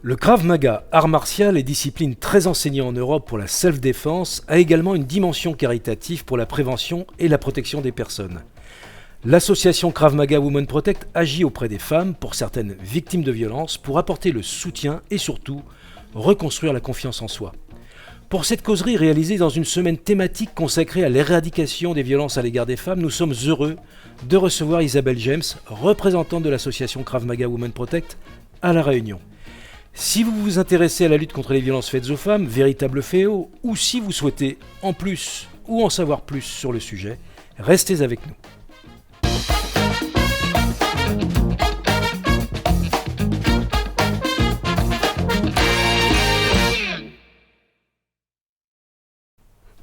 Le Krav Maga, art martial et discipline très enseignée en Europe pour la self-défense, a également une dimension caritative pour la prévention et la protection des personnes. L'association Krav Maga Women Protect agit auprès des femmes, pour certaines victimes de violences, pour apporter le soutien et surtout reconstruire la confiance en soi. Pour cette causerie réalisée dans une semaine thématique consacrée à l'éradication des violences à l'égard des femmes, nous sommes heureux de recevoir Isabelle James, représentante de l'association Krav Maga Women Protect à La Réunion. Si vous vous intéressez à la lutte contre les violences faites aux femmes, véritable fléau, ou si vous souhaitez en plus ou en savoir plus sur le sujet, restez avec nous.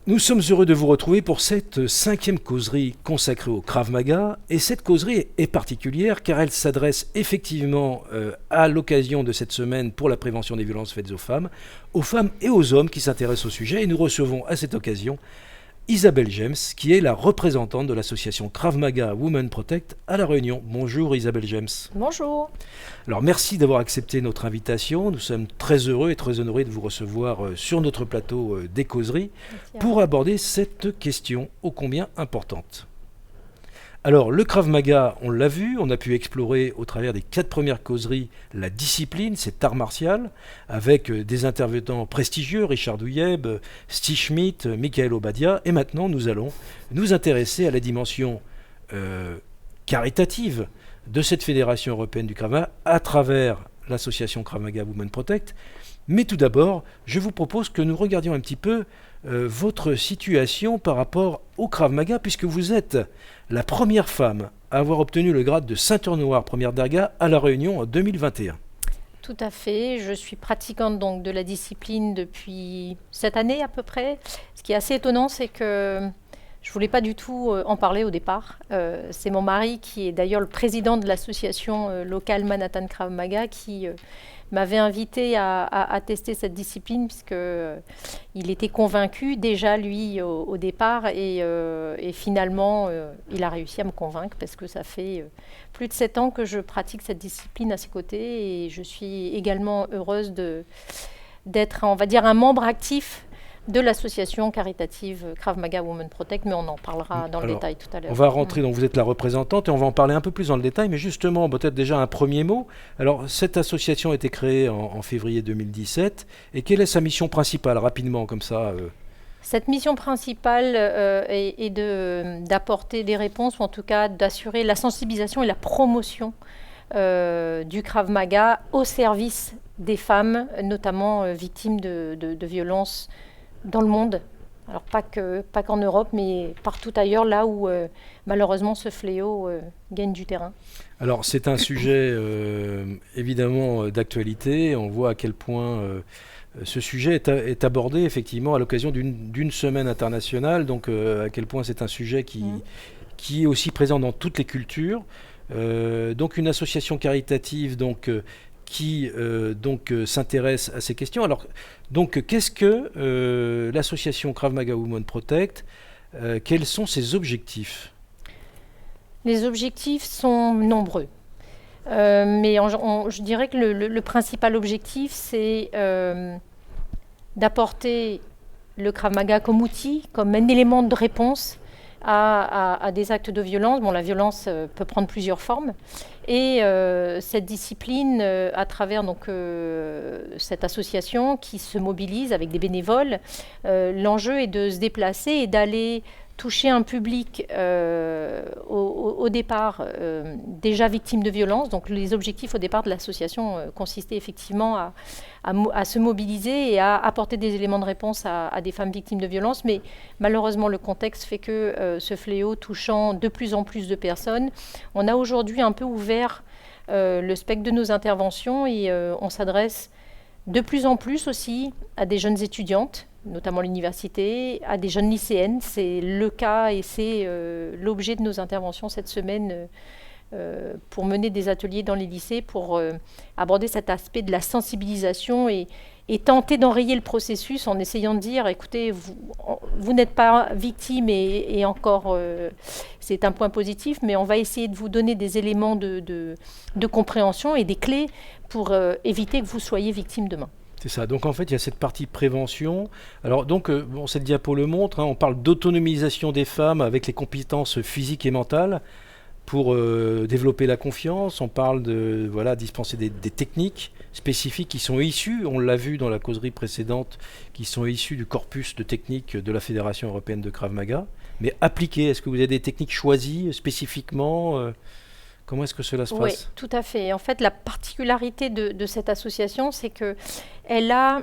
Nous sommes heureux de vous retrouver pour cette 5e causerie consacrée au Krav Maga. Et cette causerie est particulière car elle s'adresse effectivement à l'occasion de cette semaine pour la prévention des violences faites aux femmes et aux hommes qui s'intéressent au sujet. Et nous recevons à cette occasion Isabelle James, qui est la représentante de l'association Krav Maga Women Protect à La Réunion. Bonjour Isabelle James. Bonjour. Alors merci d'avoir accepté notre invitation. Nous sommes très heureux et très honorés de vous recevoir sur notre plateau des causeries pour aborder cette question ô combien importante. Alors le Krav Maga, on l'a vu, on a pu explorer au travers des 4 premières causeries la discipline, cet art martial, avec des intervenants prestigieux, Richard Douyeb, Steve Schmidt, Michael Obadia, et maintenant nous allons nous intéresser à la dimension caritative de cette fédération européenne du Krav Maga à travers l'association Krav Maga Women Protect. Mais tout d'abord, je vous propose que nous regardions un petit peu votre situation par rapport au Krav Maga, puisque vous êtes la première femme à avoir obtenu le grade de ceinture noire première darga à La Réunion en 2021. Tout à fait. Je suis pratiquante donc de la discipline depuis cette année à peu près. Ce qui est assez étonnant, c'est que je ne voulais pas du tout en parler au départ. C'est mon mari qui est d'ailleurs le président de l'association locale Manhattan Krav Maga qui m'avait invité à tester cette discipline puisqu'il était convaincu déjà lui au départ et finalement il a réussi à me convaincre parce que ça fait plus de 7 ans que je pratique cette discipline à ses côtés et je suis également heureuse d'être, on va dire, un membre actif de l'association caritative Krav Maga Women Protect, mais on en parlera dans le détail tout à l'heure. On va rentrer, donc vous êtes la représentante et on va en parler un peu plus dans le détail, mais justement, peut-être déjà un premier mot. Alors, cette association a été créée en février 2017, et quelle est sa mission principale, rapidement, comme ça Cette mission principale est d'apporter des réponses, ou en tout cas d'assurer la sensibilisation et la promotion du Krav Maga au service des femmes, notamment victimes de violences dans le monde, alors pas qu'en Europe, mais partout ailleurs, là où malheureusement ce fléau gagne du terrain. Alors c'est un sujet évidemment d'actualité, on voit à quel point ce sujet est abordé effectivement à l'occasion d'une semaine internationale, donc à quel point c'est un sujet qui est aussi présent dans toutes les cultures. Donc une association caritative qui s'intéresse à ces questions. Alors, donc, qu'est-ce que l'association Krav Maga Women Protect quels sont ses objectifs ? Les objectifs sont nombreux. Mais je dirais que le principal objectif, c'est d'apporter le Krav Maga comme outil, comme un élément de réponse à des actes de violence. Bon, la violence peut prendre plusieurs formes. Et cette discipline, à travers cette association qui se mobilise avec des bénévoles, l'enjeu est de se déplacer et d'aller toucher un public au départ déjà victime de violence. Donc les objectifs au départ de l'association consistaient effectivement à se mobiliser et à apporter des éléments de réponse à des femmes victimes de violence. Mais malheureusement, le contexte fait que ce fléau touchant de plus en plus de personnes, on a aujourd'hui un peu ouvert le spectre de nos interventions et on s'adresse de plus en plus aussi à des jeunes étudiantes, notamment à l'université, à des jeunes lycéennes. C'est le cas et c'est l'objet de nos interventions cette semaine pour mener des ateliers dans les lycées, pour aborder cet aspect de la sensibilisation et tenter d'enrayer le processus en essayant de dire, écoutez, vous n'êtes pas victime et encore, c'est un point positif, mais on va essayer de vous donner des éléments de compréhension et des clés pour éviter que vous soyez victime demain. C'est ça. Donc en fait, il y a cette partie prévention. Alors donc, bon, cette diapo le montre, hein, on parle d'autonomisation des femmes avec les compétences physiques et mentales pour développer la confiance. On parle de dispenser des techniques spécifiques qui sont issues, on l'a vu dans la causerie précédente, qui sont issues du corpus de techniques de la Fédération européenne de Krav Maga, mais appliquées. Est-ce que vous avez des techniques choisies spécifiquement Comment est-ce que cela se passe ? Oui, tout à fait. En fait, la particularité de cette association, c'est qu'elle a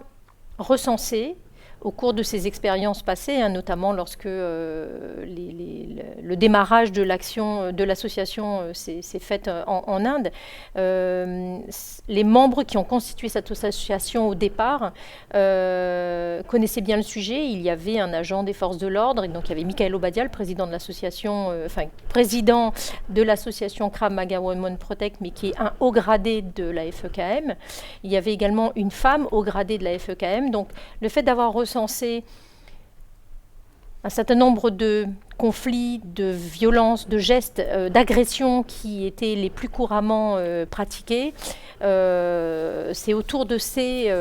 recensé, au cours de ses expériences passées, hein, notamment lorsque le démarrage de l'action de l'association s'est fait en Inde, les membres qui ont constitué cette association au départ connaissaient bien le sujet. Il y avait un agent des forces de l'ordre, et donc il y avait Michael Obadia, le président de l'association, président de l'association Krav Maga Women Protect, mais qui est un haut gradé de la FEKM. Il y avait également une femme haut gradée de la FEKM. Donc le fait d'avoir recensé un certain nombre de conflits, de violences, de gestes, d'agressions qui étaient les plus couramment pratiqués. C'est autour de ces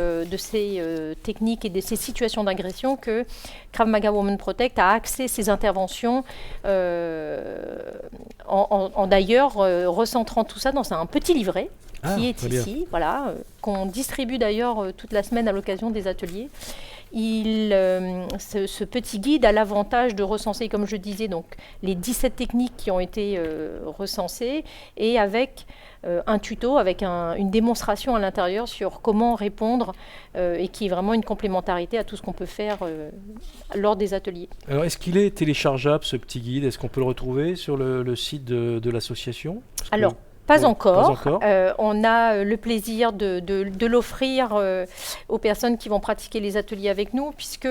techniques et de ces situations d'agression que Krav Maga Women Protect a axé ses interventions en d'ailleurs recentrant tout ça dans un petit livret qui est ici, qu'on distribue d'ailleurs toute la semaine à l'occasion des ateliers. Ce petit guide a l'avantage de recenser, comme je disais, donc, les 17 techniques qui ont été recensées et avec un tuto, avec une démonstration à l'intérieur sur comment répondre et qui est vraiment une complémentarité à tout ce qu'on peut faire lors des ateliers. Alors, est-ce qu'il est téléchargeable, ce petit guide ? Est-ce qu'on peut le retrouver sur le site de l'association ? Alors, pas encore. On a le plaisir de l'offrir aux personnes qui vont pratiquer les ateliers avec nous, puisque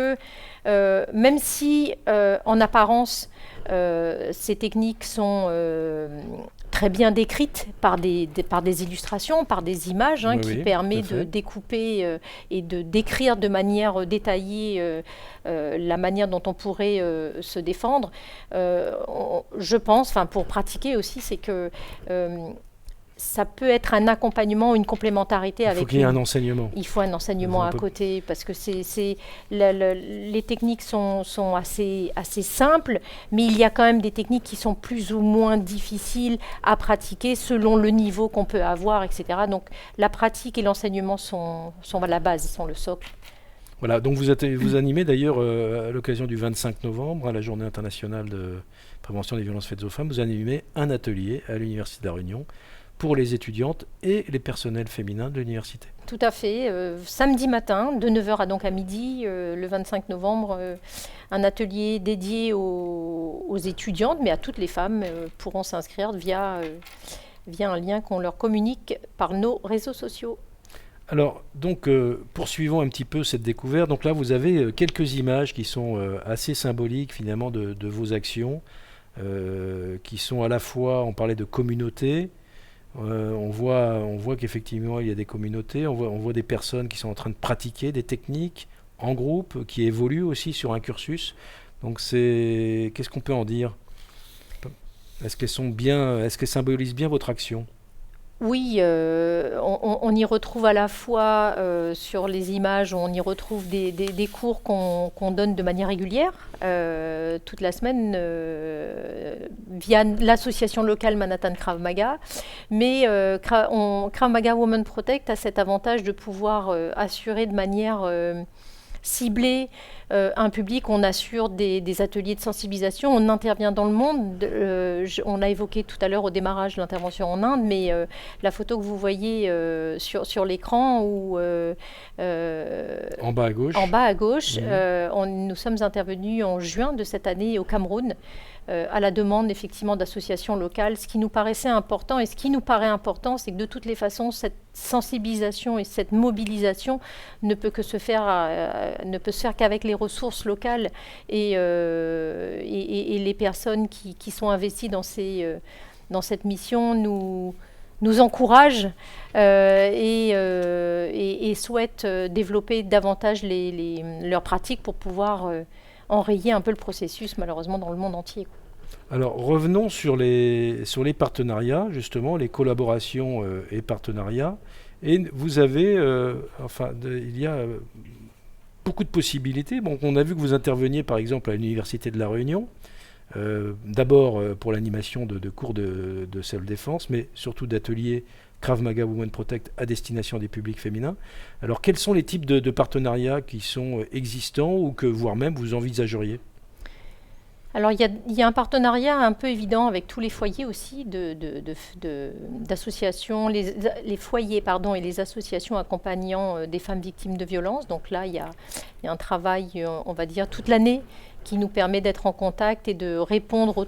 même si en apparence ces techniques sont très bien décrites par des illustrations, par des images qui permettent de découper et de décrire de manière détaillée la manière dont on pourrait se défendre. Je pense, pour pratiquer aussi, c'est que ça peut être un accompagnement, une complémentarité avec. Il faut qu'il y ait un enseignement. Il faut un enseignement à côté, parce que les techniques sont assez simples, mais il y a quand même des techniques qui sont plus ou moins difficiles à pratiquer selon le niveau qu'on peut avoir, etc. Donc la pratique et l'enseignement sont la base, sont le socle. Voilà, donc vous animez d'ailleurs à l'occasion du 25 novembre, à la Journée internationale de prévention des violences faites aux femmes, vous animez un atelier à l'Université de La Réunion pour les étudiantes et les personnels féminins de l'université. Tout à fait. Samedi matin, de 9h à midi, le 25 novembre, un atelier dédié aux étudiantes, mais à toutes les femmes pourront s'inscrire via un lien qu'on leur communique par nos réseaux sociaux. Alors, donc, poursuivons un petit peu cette découverte. Donc là, vous avez quelques images qui sont assez symboliques, finalement, de vos actions, qui sont à la fois, on parlait de communauté, on voit qu'effectivement, il y a des communautés, on voit des personnes qui sont en train de pratiquer des techniques en groupe, qui évoluent aussi sur un cursus. Donc, qu'est-ce qu'on peut en dire ? Est-ce qu'elles symbolisent bien votre action ? Oui, on y retrouve à la fois sur les images, on y retrouve des cours qu'on donne de manière régulière toute la semaine via l'association locale Manhattan Krav Maga. Mais Krav Maga Women Protect a cet avantage de pouvoir assurer de manière ciblée un public. On assure des ateliers de sensibilisation, on intervient dans le monde. On a évoqué tout à l'heure au démarrage de l'intervention en Inde, mais la photo que vous voyez sur l'écran ou en bas à gauche, nous sommes intervenus en juin de cette année au Cameroun, à la demande effectivement d'associations locales. Ce qui nous paraissait important et ce qui nous paraît important, c'est que de toutes les façons, cette sensibilisation et cette mobilisation ne peut se faire qu'avec les ressources locales et les personnes qui sont investies dans ces dans cette mission nous encouragent et souhaitent développer davantage leurs pratiques pour pouvoir enrayer un peu le processus, malheureusement, dans le monde entier. Alors revenons sur les partenariats, justement, les collaborations et partenariats. Et vous avez, il y a beaucoup de possibilités. Bon, on a vu que vous interveniez par exemple à l'Université de La Réunion, d'abord pour l'animation de cours de self-défense, mais surtout d'ateliers Krav Maga Women Protect à destination des publics féminins. Alors quels sont les types de partenariats qui sont existants ou que voire même vous envisageriez ? Alors, il y a un partenariat un peu évident avec tous les foyers aussi d'associations, les foyers et les associations accompagnant des femmes victimes de violences. Donc là, il y a un travail, on va dire, toute l'année qui nous permet d'être en contact et de répondre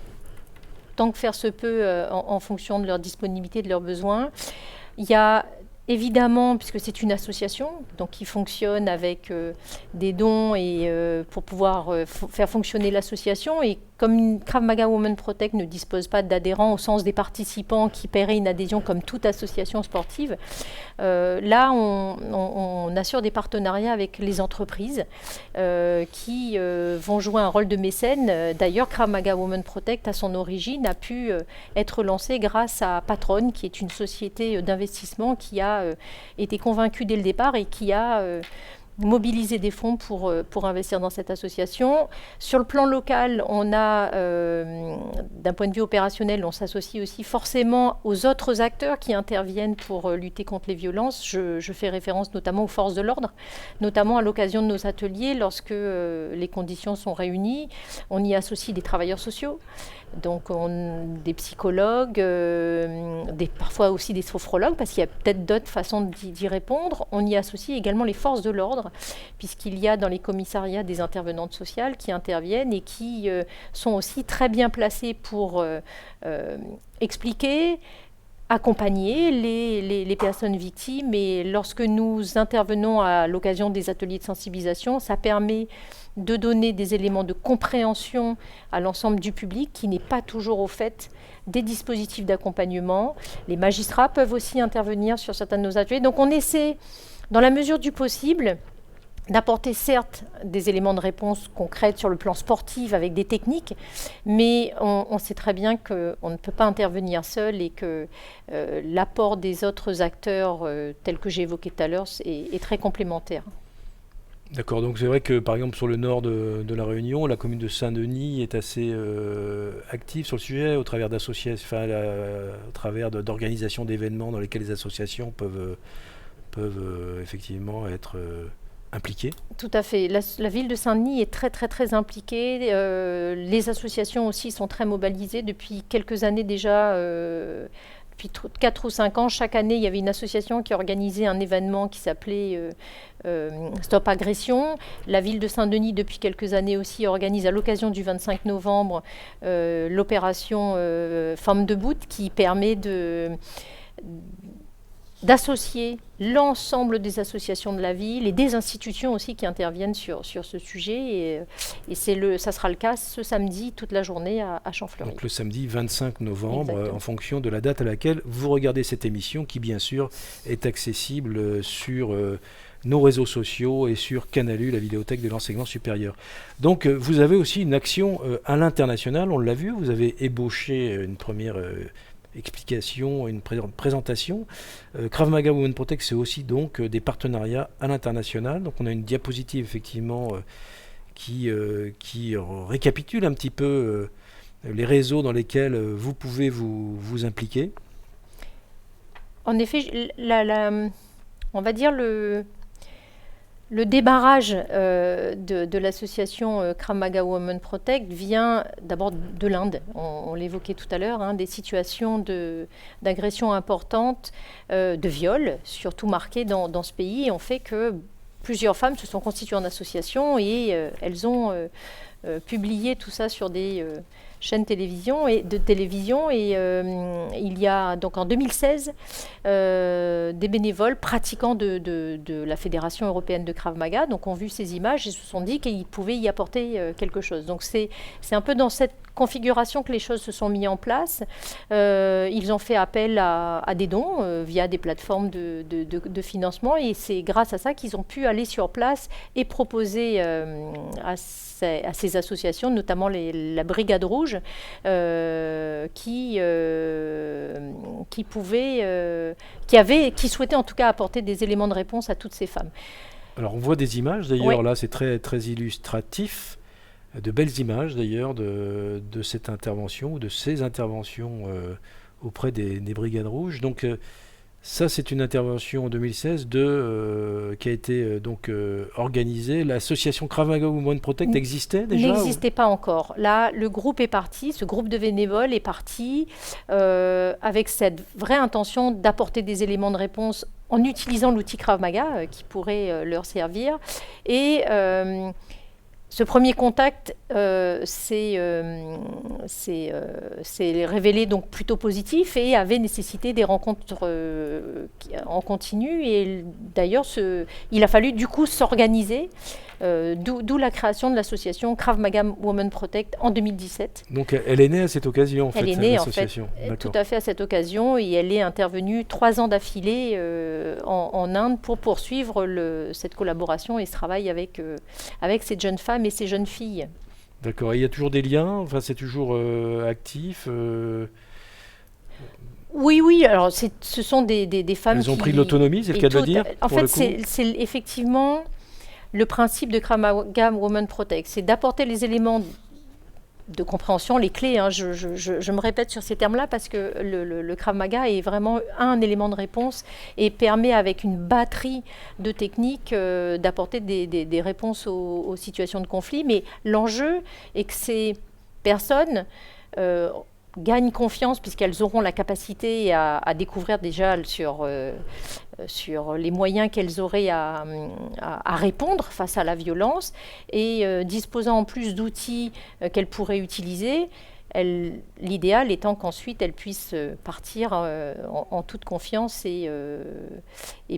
autant que faire se peut en fonction de leur disponibilité, de leurs besoins. Il y a évidemment, puisque c'est une association, donc qui fonctionne avec des dons et pour pouvoir faire fonctionner l'association. Et comme Krav Maga Women Protect ne dispose pas d'adhérents au sens des participants qui paieraient une adhésion comme toute association sportive, là on assure des partenariats avec les entreprises qui vont jouer un rôle de mécène. D'ailleurs, Krav Maga Women Protect, à son origine, a pu être lancé grâce à Patron, qui est une société d'investissement qui a été convaincue dès le départ et qui a mobiliser des fonds pour investir dans cette association. Sur le plan local, on a, d'un point de vue opérationnel, on s'associe aussi forcément aux autres acteurs qui interviennent pour lutter contre les violences. Je fais référence notamment aux forces de l'ordre, notamment à l'occasion de nos ateliers, lorsque les conditions sont réunies. On y associe des travailleurs sociaux, donc des psychologues, parfois aussi des sophrologues, parce qu'il y a peut-être d'autres façons d'y répondre. On y associe également les forces de l'ordre, puisqu'il y a dans les commissariats des intervenantes sociales qui interviennent et qui sont aussi très bien placées pour expliquer, accompagner les personnes victimes. Et lorsque nous intervenons à l'occasion des ateliers de sensibilisation, ça permet de donner des éléments de compréhension à l'ensemble du public qui n'est pas toujours au fait des dispositifs d'accompagnement. Les magistrats peuvent aussi intervenir sur certains de nos ateliers. Donc on essaie, dans la mesure du possible, d'apporter certes des éléments de réponse concrètes sur le plan sportif avec des techniques, mais on sait très bien qu'on ne peut pas intervenir seul et que l'apport des autres acteurs, tels que j'ai évoqué tout à l'heure, est très complémentaire. D'accord, donc c'est vrai que par exemple sur le nord de La Réunion, la commune de Saint-Denis est assez active sur le sujet au travers d'associations, au travers d'organisations d'événements dans lesquels les associations peuvent effectivement être impliquées. Tout à fait. La ville de Saint-Denis est très très très impliquée. Les associations aussi sont très mobilisées depuis quelques années déjà. Depuis 4 ou 5 ans, chaque année, il y avait une association qui organisait un événement qui s'appelait Stop Agression. La ville de Saint-Denis, depuis quelques années aussi, organise à l'occasion du 25 novembre l'opération Femmes debout, qui permet d'associer l'ensemble des associations de la ville et des institutions aussi qui interviennent sur ce sujet. Et ça sera le cas ce samedi, toute la journée à Champfleury. Donc le samedi 25 novembre, Exactement. En fonction de la date à laquelle vous regardez cette émission, qui bien sûr est accessible sur nos réseaux sociaux et sur Canalu, la vidéothèque de l'enseignement supérieur. Donc vous avez aussi une action à l'international, on l'a vu, vous avez ébauché une première explication, une présentation. Krav Maga Women Protect, c'est aussi donc des partenariats à l'international. Donc on a une diapositive effectivement qui récapitule un petit peu les réseaux dans lesquels vous pouvez vous impliquer. En effet, on va dire le débarrage de l'association Krav Maga Women Protect vient d'abord de l'Inde. On l'évoquait tout à l'heure, des situations d'agression importantes, de viol, surtout marquées dans ce pays. Et on fait que plusieurs femmes se sont constituées en association et elles ont publié tout ça sur des chaînes de télévision. Et il y a donc en 2016 des bénévoles pratiquants de la Fédération européenne de Krav Maga donc ont vu ces images et se sont dit qu'ils pouvaient y apporter quelque chose. Donc c'est un peu dans cette configuration que les choses se sont mises en place. Ils ont fait appel à des dons via des plateformes de financement et c'est grâce à ça qu'ils ont pu aller sur place et proposer à ces associations, notamment la Brigade Rouge, qui souhaitaient en tout cas apporter des éléments de réponse à toutes ces femmes. Alors on voit des images d'ailleurs, là c'est très, très illustratif, de belles images d'ailleurs de cette intervention ou de ces interventions auprès des Brigades Rouges. Donc ça c'est une intervention en 2016 qui a été organisée. L'association Krav Maga Women Protect existait déjà? N'existait pas encore. Là le groupe est parti, ce groupe de bénévoles est parti avec cette vraie intention d'apporter des éléments de réponse en utilisant l'outil Krav Maga qui pourrait leur servir. Et ce premier contact s'est révélé donc plutôt positif et avait nécessité des rencontres en continu. Et d'ailleurs, il a fallu du coup s'organiser, d'où la création de l'association Krav Maga Women Protect en 2017. Donc elle est née à cette occasion, elle est née en fait, tout à fait à cette occasion, et elle est intervenue 3 ans d'affilée en Inde pour poursuivre cette collaboration et ce travail avec cette jeune femme et ces jeunes filles. D'accord. Et il y a toujours des liens? Enfin, c'est toujours actif Oui. Alors, ce sont des femmes Elles ont pris de l'autonomie, c'est le cas de le dire? En fait, c'est effectivement le principe de Krav Maga Women Protect. C'est d'apporter les éléments de compréhension, les clés. Je me répète sur ces termes-là parce que le Krav Maga est vraiment un élément de réponse et permet avec une batterie de techniques d'apporter des réponses aux situations de conflit. Mais l'enjeu est que ces personnes gagnent confiance puisqu'elles auront la capacité à découvrir déjà sur les moyens qu'elles auraient à répondre face à la violence et disposant en plus d'outils qu'elles pourraient utiliser. L'idéal étant qu'ensuite elles puissent partir en toute confiance et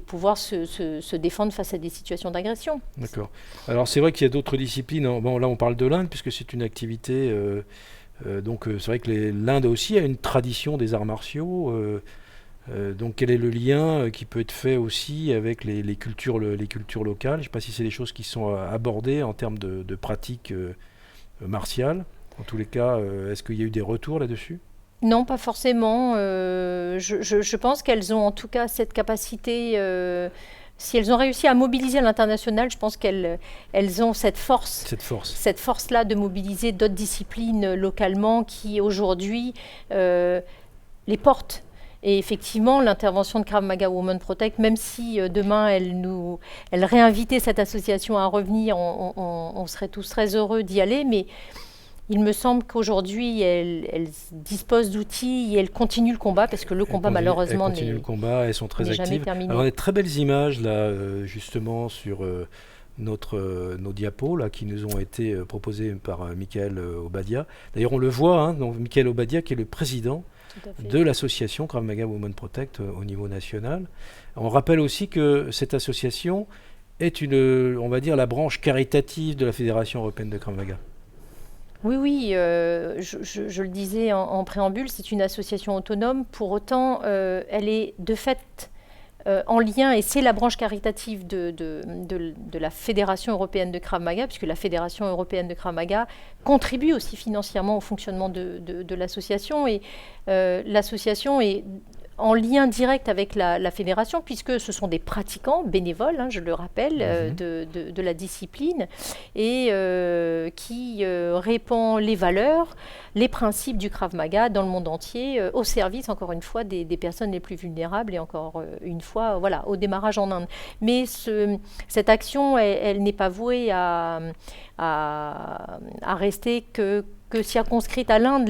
pouvoir se défendre face à des situations d'agression. D'accord. Alors c'est vrai qu'il y a d'autres disciplines. Bon, là on parle de l'Inde puisque c'est une activité... donc c'est vrai que l'Inde aussi a une tradition des arts martiaux. Donc quel est le lien qui peut être fait aussi avec les cultures locales? Je ne sais pas si c'est des choses qui sont abordées en termes de pratiques martiales. En tous les cas, est-ce qu'il y a eu des retours là-dessus? Non, pas forcément. Je pense qu'elles ont en tout cas cette capacité... si elles ont réussi à mobiliser à l'international, je pense qu'elles ont cette force-là de mobiliser d'autres disciplines localement qui aujourd'hui les portent. Et effectivement, l'intervention de Krav Maga Women Protect, même si demain elle réinvitait cette association à revenir, on serait tous très heureux d'y aller, mais il me semble qu'aujourd'hui, elle dispose d'outils et elle continue le combat, parce que le combat, malheureusement, continue le combat, elles sont très actives. Terminé. Alors, on a de très belles images, là, justement, sur nos diapos, là, qui nous ont été proposées par Michael Obadia. D'ailleurs, on le voit, donc Michael Obadia, qui est le président de l'association Krav Maga Women Protect au niveau national. On rappelle aussi que cette association est on va dire, la branche caritative de la Fédération européenne de Krav Maga. Oui, je le disais en préambule, c'est une association autonome. Pour autant, elle est de fait en lien, et c'est la branche caritative de la Fédération européenne de Krav Maga, puisque la Fédération européenne de Krav Maga contribue aussi financièrement au fonctionnement de l'association. Et l'association est en lien direct avec la fédération, puisque ce sont des pratiquants bénévoles, je le rappelle, de la discipline, et qui répand les valeurs, les principes du Krav Maga dans le monde entier, au service, encore une fois, des personnes les plus vulnérables, et encore une fois, voilà, au démarrage en Inde. Mais cette action, elle n'est pas vouée à rester que que circonscrite à l'Inde,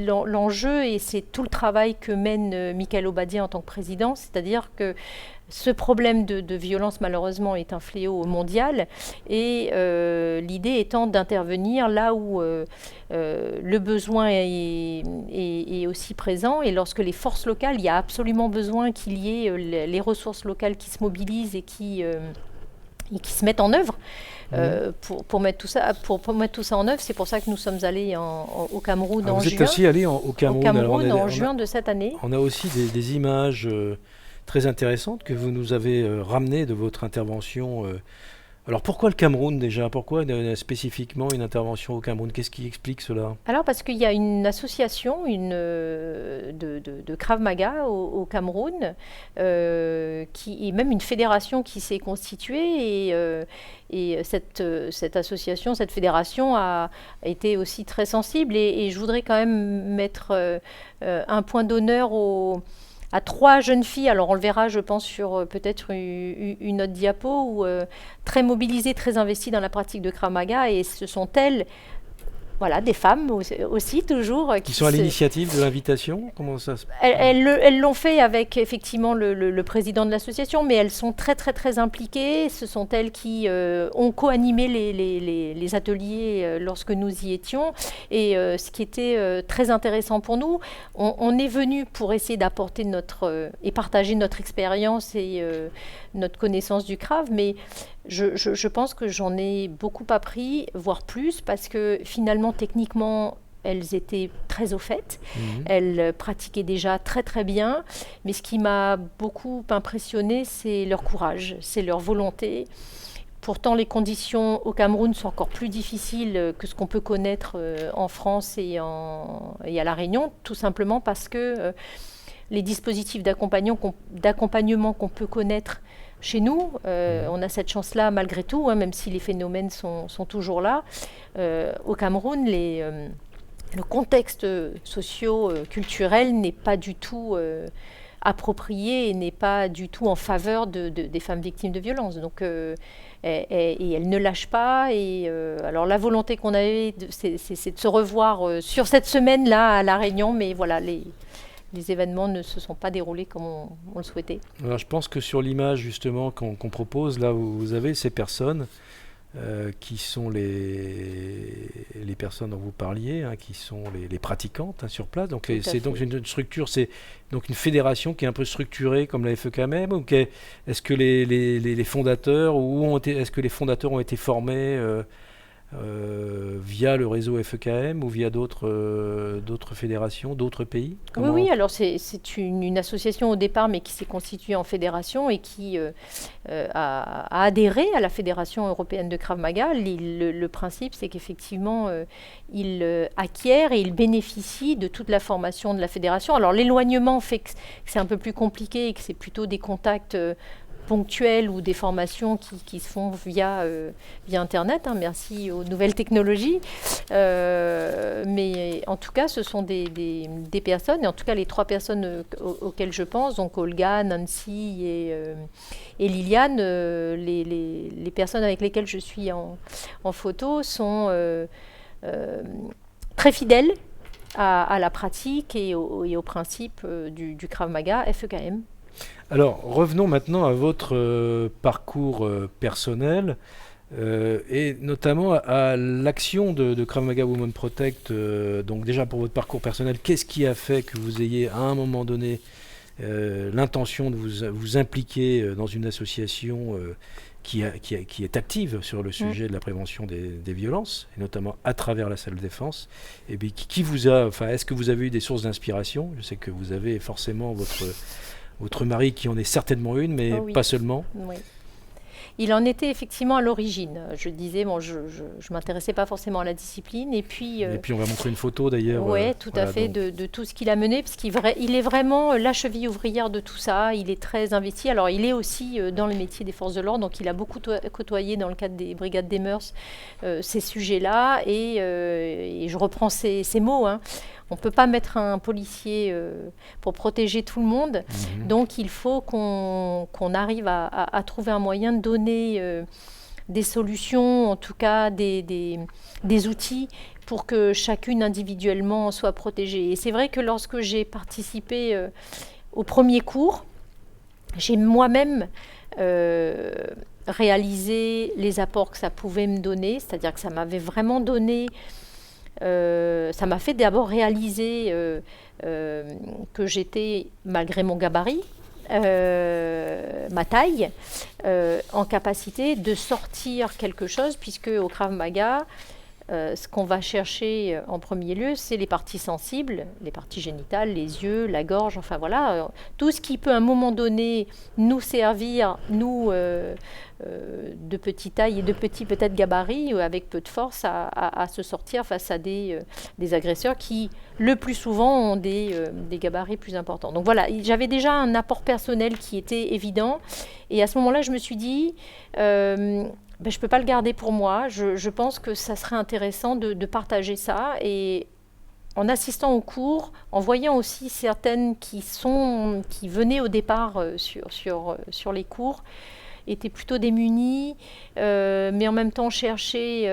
l'enjeu, et c'est tout le travail que mène Michael Obadia en tant que président, c'est-à-dire que ce problème de violence, malheureusement, est un fléau mondial, et l'idée étant d'intervenir là où le besoin est aussi présent, et lorsque les forces locales, il y a absolument besoin qu'il y ait les ressources locales qui se mobilisent et qui se mettent en œuvre. Pour mettre tout ça en œuvre. C'est pour ça que nous sommes allés au Cameroun en juin. Vous êtes aussi allé au Cameroun, en juin de cette année. On a aussi des images très intéressantes que vous nous avez ramenées de votre intervention. Alors pourquoi le Cameroun déjà? Pourquoi spécifiquement une intervention au Cameroun? Qu'est-ce qui explique cela? Alors parce qu'il y a une association de Krav Maga au Cameroun, et même une fédération qui s'est constituée, et cette association, cette fédération a été aussi très sensible, et je voudrais quand même mettre un point d'honneur à 3 jeunes filles, alors on le verra je pense sur peut-être une autre diapo, très mobilisées, très investies dans la pratique de Krav Maga, et ce sont elles, voilà, des femmes aussi toujours. Qui sont à l'initiative de l'invitation? Comment ça se passe? Elles l'ont fait avec effectivement le président de l'association, mais elles sont très très très impliquées. Ce sont elles qui ont co-animé les ateliers lorsque nous y étions. Et ce qui était très intéressant pour nous, on est venu pour essayer d'apporter et partager notre expérience et notre connaissance du Krav, mais je pense que j'en ai beaucoup appris, voire plus, parce que finalement, techniquement, elles étaient très au fait. Elles pratiquaient déjà très très bien, mais ce qui m'a beaucoup impressionné, c'est leur courage, c'est leur volonté. Pourtant, les conditions au Cameroun sont encore plus difficiles que ce qu'on peut connaître en France et à La Réunion, tout simplement parce que les dispositifs d'accompagnement qu'on peut connaître chez nous, on a cette chance-là malgré tout, même si les phénomènes sont toujours là. Au Cameroun, le contexte socio-culturel n'est pas du tout approprié et n'est pas du tout en faveur des femmes victimes de violences. Donc, et elles ne lâchent pas. Et alors la volonté qu'on avait, c'est de se revoir sur cette semaine-là à La Réunion, mais voilà, les événements ne se sont pas déroulés comme on le souhaitait. Alors, je pense que sur l'image justement qu'on propose, là où vous avez ces personnes qui sont les personnes dont vous parliez, qui sont les pratiquantes sur place. Donc c'est donc une structure, c'est donc une fédération qui est un peu structurée comme la FEKM, ou est-ce que les fondateurs est-ce que les fondateurs ont été formés via le réseau FEKM ou via d'autres fédérations, d'autres pays? Oui, alors c'est une association au départ, mais qui s'est constituée en fédération et qui a adhéré à la Fédération européenne de Krav Maga. Le principe, c'est qu'effectivement, il acquiert et il bénéficie de toute la formation de la fédération. Alors l'éloignement fait que c'est un peu plus compliqué et que c'est plutôt des contacts ponctuelles ou des formations qui se font via Internet, merci aux nouvelles technologies. Mais en tout cas, ce sont des personnes, et en tout cas les 3 personnes auxquelles je pense, donc Olga, Nancy et Liliane, les personnes avec lesquelles je suis en photo sont très fidèles à la pratique et au principe du Krav Maga FEKM. Alors, revenons maintenant à votre parcours personnel et notamment à l'action de Krav Maga Women Protect. Donc déjà pour votre parcours personnel, qu'est-ce qui a fait que vous ayez à un moment donné l'intention de vous impliquer dans une association qui est active sur le sujet de la prévention des violences, et notamment à travers la self-défense? Et puis qui vous a, est-ce que vous avez eu des sources d'inspiration? Je sais que vous avez forcément votre mari qui en est certainement une, mais pas seulement. Oui. Il en était effectivement à l'origine. Je disais, je ne m'intéressais pas forcément à la discipline. Et puis on va montrer une photo d'ailleurs. Oui, tout à fait, de tout ce qu'il a mené, parce il est vraiment la cheville ouvrière de tout ça. Il est très investi. Alors, il est aussi dans le métier des forces de l'ordre, donc il a beaucoup côtoyé dans le cadre des brigades des mœurs ces sujets-là. Et je reprends ces mots. On ne peut pas mettre un policier pour protéger tout le monde. Donc, il faut qu'on arrive à trouver un moyen de donner des solutions, en tout cas des outils pour que chacune individuellement soit protégée. Et c'est vrai que lorsque j'ai participé au premier cours, j'ai moi-même réalisé les apports que ça pouvait me donner, c'est-à-dire que ça m'avait vraiment donné, ça m'a fait d'abord réaliser que j'étais, malgré mon gabarit, ma taille, en capacité de sortir quelque chose, puisque au Krav Maga, ce qu'on va chercher en premier lieu, c'est les parties sensibles, les parties génitales, les yeux, la gorge, enfin voilà, tout ce qui peut à un moment donné nous servir, nous, de petite taille et de petits peut-être gabarits, avec peu de force, à se sortir face à des agresseurs qui, le plus souvent, ont des gabarits plus importants. Donc voilà, j'avais déjà un apport personnel qui était évident, et à ce moment-là, je me suis dit... je ne peux pas le garder pour moi. Je pense que ça serait intéressant de partager ça. Et en assistant au cours, en voyant aussi certaines qui venaient au départ sur les cours, étaient plutôt démunies, mais en même temps cherchaient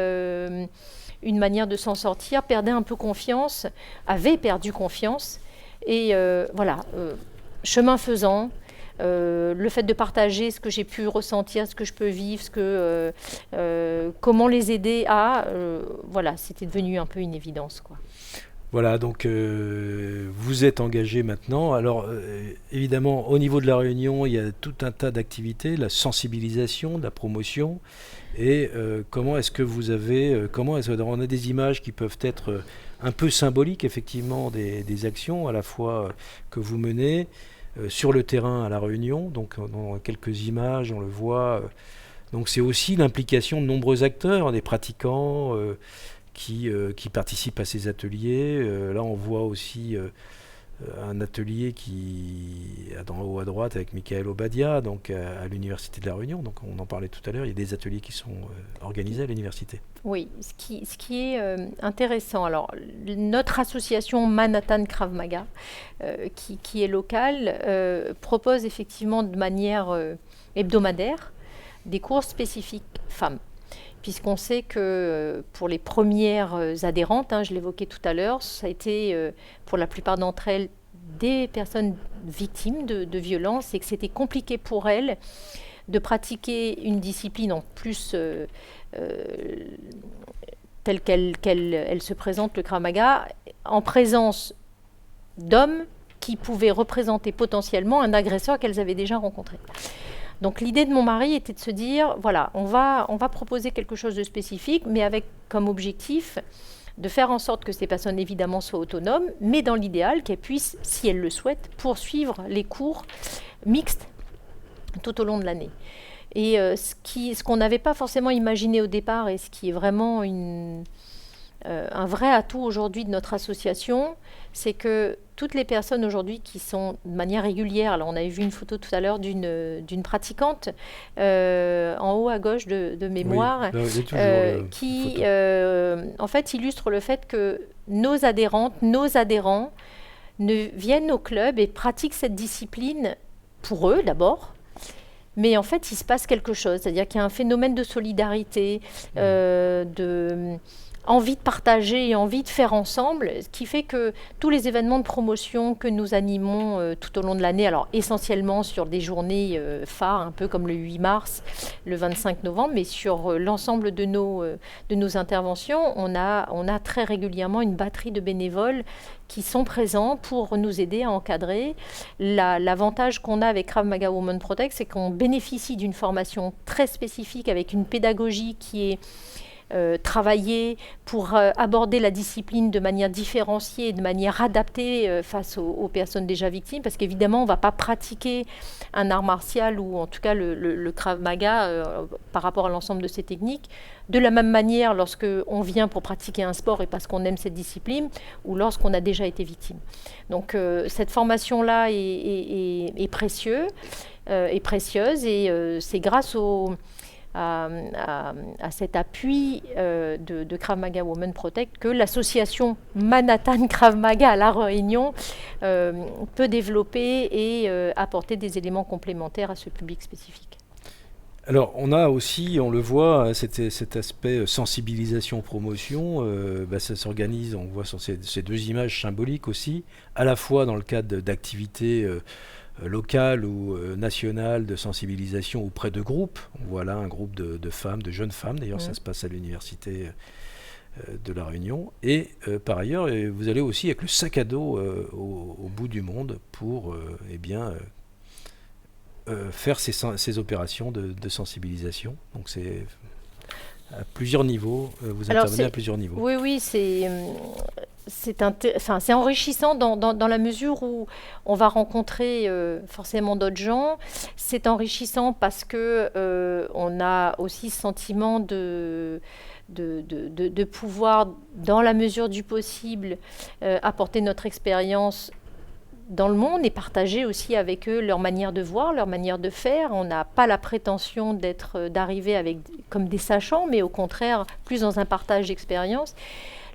une manière de s'en sortir, perdaient un peu confiance, avaient perdu confiance. Et voilà, chemin faisant, le fait de partager ce que j'ai pu ressentir, ce que je peux vivre, comment les aider voilà, c'était devenu un peu une évidence, quoi. Voilà, donc vous êtes engagé maintenant. Alors évidemment, au niveau de la Réunion, il y a tout un tas d'activités, la sensibilisation, la promotion. Et comment est-ce que vous avez, on a des images qui peuvent être un peu symboliques, effectivement, des actions à la fois que vous menez sur le terrain à La Réunion. Donc dans quelques images, on le voit. Donc c'est aussi l'implication de nombreux acteurs, des pratiquants qui participent à ces ateliers. Là, on voit aussi un atelier qui en haut à droite avec Michael Obadia, donc à l'Université de La Réunion. Donc on en parlait tout à l'heure, il y a des ateliers qui sont organisés à l'université. Oui, ce qui est intéressant, alors notre association Manhattan Krav Maga, qui est locale, propose effectivement de manière hebdomadaire des cours spécifiques femmes. Puisqu'on sait que pour les premières adhérentes, je l'évoquais tout à l'heure, ça a été pour la plupart d'entre elles des personnes victimes de violences, et que c'était compliqué pour elles de pratiquer une discipline en plus telle qu'elle se présente, le Krav Maga, en présence d'hommes qui pouvaient représenter potentiellement un agresseur qu'elles avaient déjà rencontré. Donc l'idée de mon mari était de se dire, voilà, on va proposer quelque chose de spécifique, mais avec comme objectif de faire en sorte que ces personnes évidemment soient autonomes, mais dans l'idéal qu'elles puissent, si elles le souhaitent, poursuivre les cours mixtes tout au long de l'année. Et ce qu'on n'avait pas forcément imaginé au départ, et ce qui est vraiment un vrai atout aujourd'hui de notre association, c'est que toutes les personnes aujourd'hui qui sont de manière régulière, alors on avait vu une photo tout à l'heure d'une pratiquante en haut à gauche de mémoire, oui, qui en fait illustre le fait que nos adhérentes, nos adhérents viennent au club et pratiquent cette discipline pour eux d'abord. Mais en fait, il se passe quelque chose, c'est-à-dire qu'il y a un phénomène de solidarité, envie de partager et envie de faire ensemble, ce qui fait que tous les événements de promotion que nous animons tout au long de l'année, alors essentiellement sur des journées phares, un peu comme le 8 mars, le 25 novembre, mais sur l'ensemble de nos interventions, on a très régulièrement une batterie de bénévoles qui sont présents pour nous aider à encadrer. L'avantage qu'on a avec Krav Maga Women Protect, c'est qu'on bénéficie d'une formation très spécifique avec une pédagogie qui est travailler pour aborder la discipline de manière différenciée et de manière adaptée face aux personnes déjà victimes, parce qu'évidemment on ne va pas pratiquer un art martial ou en tout cas le Krav Maga par rapport à l'ensemble de ces techniques de la même manière lorsqu'on vient pour pratiquer un sport et parce qu'on aime cette discipline ou lorsqu'on a déjà été victime. Donc cette formation-là est précieuse et c'est grâce à cet appui de Krav Maga Women Protect que l'association Manhattan Krav Maga à La Réunion peut développer et apporter des éléments complémentaires à ce public spécifique. Alors, on a aussi, on le voit, cet aspect sensibilisation-promotion, ça s'organise, on voit sur ces deux images symboliques aussi, à la fois dans le cadre d'activités locales ou nationales de sensibilisation auprès de groupes. On voit là un groupe de femmes, de jeunes femmes, d'ailleurs ça se passe à l'université de La Réunion. Et par ailleurs, vous allez aussi avec le sac à dos au bout du monde pour faire ces opérations de sensibilisation. Donc c'est à plusieurs niveaux, vous intervenez à plusieurs niveaux. Oui, c'est enrichissant dans la mesure où on va rencontrer forcément d'autres gens. C'est enrichissant parce que on a aussi ce sentiment de pouvoir, dans la mesure du possible, apporter notre expérience dans le monde et partager aussi avec eux leur manière de voir, leur manière de faire. On n'a pas la prétention d'arriver comme des sachants, mais au contraire, plus dans un partage d'expérience.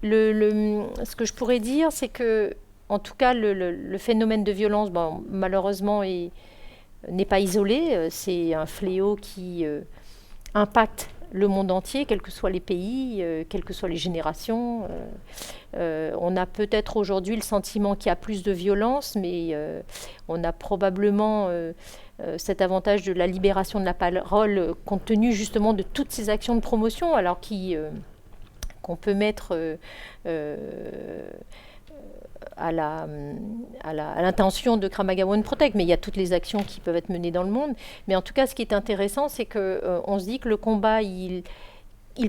Ce que je pourrais dire, c'est que, en tout cas, le phénomène de violence, malheureusement, n'est pas isolé. C'est un fléau qui impacte le monde entier, quels que soient les pays, quelles que soient les générations. On a peut-être aujourd'hui le sentiment qu'il y a plus de violence, mais on a probablement cet avantage de la libération de la parole, compte tenu justement de toutes ces actions de promotion, alors qu'on peut mettre à l'intention de Krav Maga Women Protect, mais il y a toutes les actions qui peuvent être menées dans le monde. Mais en tout cas, ce qui est intéressant, c'est qu'on se dit que le combat, il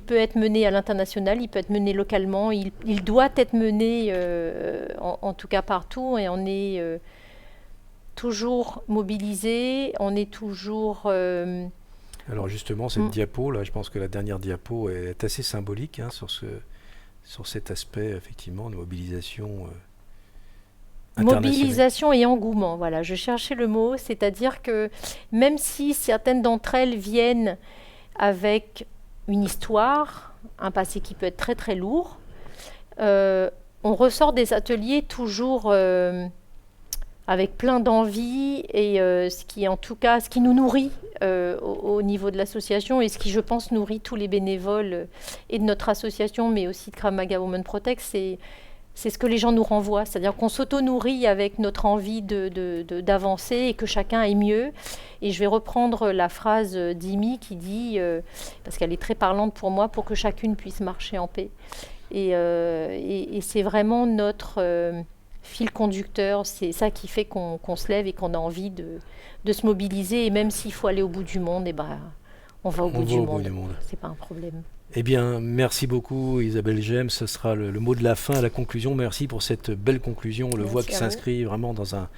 peut être mené à l'international, il peut être mené localement, il doit être mené en tout cas partout, et on est toujours mobilisé, on est toujours... Alors justement, cette diapo, là, je pense que la dernière diapo est assez symbolique sur cet aspect, effectivement, de mobilisation Mobilisation et engouement, voilà, je cherchais le mot, c'est-à-dire que même si certaines d'entre elles viennent avec une histoire, un passé qui peut être très très lourd, on ressort des ateliers toujours avec plein d'envie et ce qui nous nourrit au niveau de l'association et ce qui, je pense, nourrit tous les bénévoles et de notre association, mais aussi de Krav Maga Women Protect, c'est ce que les gens nous renvoient, c'est-à-dire qu'on s'auto-nourrit avec notre envie d'avancer et que chacun aille mieux. Et je vais reprendre la phrase d'Imi qui dit, parce qu'elle est très parlante pour moi, pour que chacune puisse marcher en paix. Et c'est vraiment notre fil conducteur, c'est ça qui fait qu'on se lève et qu'on a envie de se mobiliser. Et même s'il faut aller au bout du monde, on va au bout du monde. C'est pas un problème. Eh bien, merci beaucoup Isabelle Gemme, ce sera le mot de la fin, la conclusion. Merci pour cette belle conclusion. On le voit qui s'inscrit vraiment dans un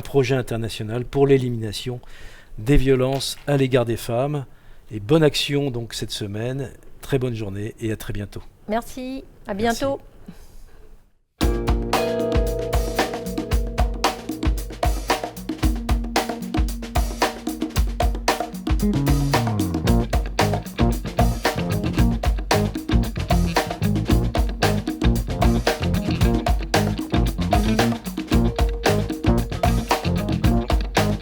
projet international pour l'élimination des violences à l'égard des femmes. Et bonne action donc cette semaine, très bonne journée et à très bientôt. Merci, à bientôt. Merci.